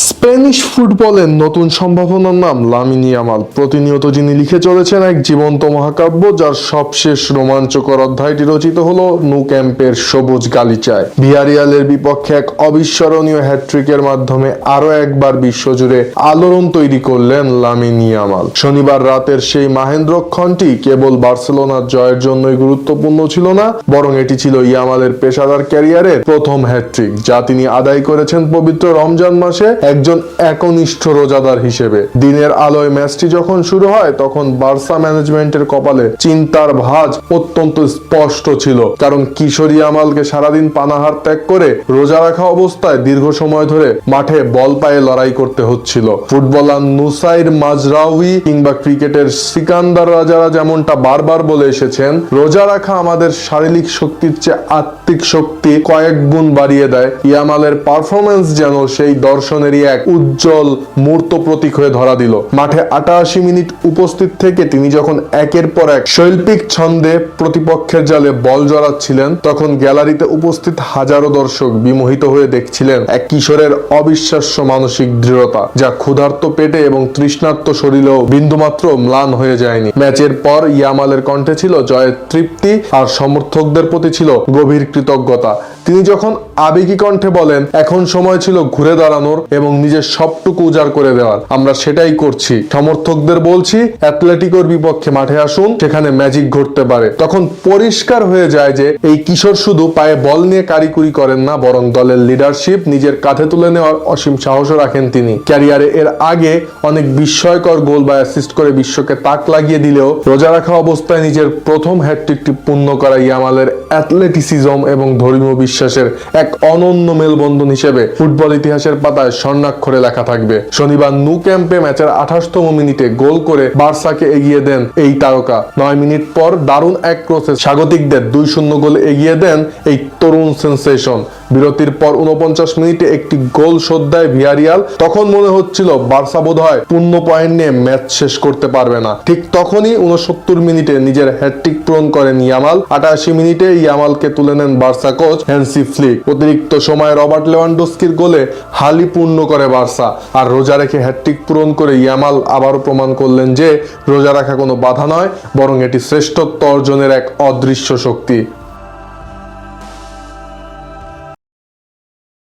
Spanish ফুটবলের নতুন সম্ভাবনার নাম লামিন ইয়ামাল। প্রতিনিয়ত যিনি লিখে চলেছেন এক জীবন্ত মহাকাব্য, যার সবশেষ রোমাঞ্চকর অধ্যায়টি রচিত হলো নু ক্যাম্পের সবুজ গালিচায়। ভিয়ারিয়ালের বিপক্ষে এক অবিস্মরণীয় হ্যাট্রিকের মাধ্যমে আরো একবার বিশ্বজুড়ে আলোড়ন তৈরি করলেন লামিন ইয়ামাল। শনিবার রাতের সেই মাহেন্দ্রক্ষণটি কেবল বার্সেলোনার জয়ের জন্যই গুরুত্বপূর্ণ ছিল না, বরং এটি ছিল ইয়ামালের পেশাদার ক্যারিয়ারের প্রথম হ্যাট্রিক, যা তিনি আদায় করেছেন পবিত্র রমজান মাসে একজন একনিষ্ঠ রোজাদার হিসেবে। দিনের আলোয় ম্যাচটি যখন শুরু হয়, তখন বার্সা ম্যানেজমেন্টের কপালে চিন্তার ভাঁজ অত্যন্ত স্পষ্ট ছিল, কারণ কিশোর ইয়ামালকে সারাদিন পানাহার ত্যাগ করে রোজা রাখা অবস্থায় দীর্ঘ সময় ধরে মাঠে বল পায়ে লড়াই করতে হচ্ছিল। ফুটবলার নুসাইর মাজরাউই কিংবা ক্রিকেটের সিকান্দার রাজারা যেমনটা বারবার বলে এসেছেন, রোজা রাখা আমাদের শারীরিক শক্তির চেয়ে আত্মিক শক্তি কয়েক গুণ বাড়িয়ে দেয়। ইয়ামালের পারফরমেন্স যেন সেই দর্শনেরই এক উজ্জ্বল মূর্ত প্রতীক হয়ে ধরা দিল। মাঠে 88 মিনিট উপস্থিত থেকে তিনি যখন একের পর এক শৈল্পিক ছন্দে প্রতিপক্ষের জালে বল জড়াচ্ছিলেন, তখন গ্যালারিতে উপস্থিত হাজারো দর্শক বিমোহিত হয়ে দেখছিলেন এক কিশোরের অবিশ্বাস্য মানসিক দৃঢ়তা, যা ক্ষুধার্ত পেটে এবং তৃষ্ণার্ত শরীরেও বিন্দুমাত্র ম্লান হয়ে যায়নি। ম্যাচের পর ইয়ামালের কণ্ঠে ছিল জয়ের তৃপ্তি, আর সমর্থকদের প্রতি ছিল গভীর কৃতজ্ঞতা। তিনি যখন আবেগী কণ্ঠে বলেন, এখন সময় ছিল ঘুরে দাঁড়ানোর এবং নিজের সবটুকু উজাড় করে দেওয়ার, আমরা সেটাই করছি। সমর্থকদের বলছি, অ্যাটলেটিকোর বিপক্ষে মাঠে আসুন, সেখানে ম্যাজিক ঘটতে পারে। তখন পরিষ্কার হয়ে যায় যে এই কিশোর শুধু পায়ে বল নিয়ে কারিকুরি করেন না, বরং দলের লিডারশিপ নিজের কাঁধে তুলে নেওয়ার অসীম সাহসও রাখেন তিনি। ক্যারিয়ারে এর আগে অনেক বিস্ময়কর গোল বা অ্যাসিস্ট করে বিশ্বকে তাক লাগিয়ে দিলেও রোজা রাখা অবস্থায় নিজের প্রথম হ্যাটট্রিকটি পূর্ণ করা ইয়ামালের অ্যাথলেটিসিজম এবং ধর্মীয় বিশ্বাসের এক অনন্য মেলবন্ধন হিসেবে ফুটবল ইতিহাসের পাতায় স্বর্ণাক্ষরে লেখা থাকবে। শনিবার নু ক্যাম্পে ম্যাচের 28তম মিনিটে গোল করে বার্সাকে এগিয়ে দেন এই তারকা। 9 মিনিট পর দারুণ এক ক্রসে স্বাগতিকদের 2-0 গোলে এগিয়ে দেন এই তরুণ সেন্সেশন। বিরতির পর 49 মিনিটে একটি গোল শোধ দেয় ভিয়ারিয়াল। তখন মনে হচ্ছিল বার্সা বোধহয় পূর্ণ পয়েন্ট নিয়ে ম্যাচ শেষ করতে পারবে না। ঠিক তখনই 69 মিনিটে নিজের হ্যাটট্রিক পূরণ করেন ইয়ামাল। 88 মিনিটে ইয়ামালকে তুলে নেন বার্সা কোচ হ্যান্সি ফ্লিক। অতিরিক্ত সময়ে রবার্ট লেভানডস্কির গোলে হালি পূর্ণ করে বার্সা। আর রোজা রেখে হ্যাটট্রিক পূরণ করে ইয়ামাল আবারও প্রমাণ করলেন যে রোজা রাখা কোনো বাধা নয়, বরং এটি শ্রেষ্ঠত্ব অর্জনের এক অদৃশ্য শক্তি।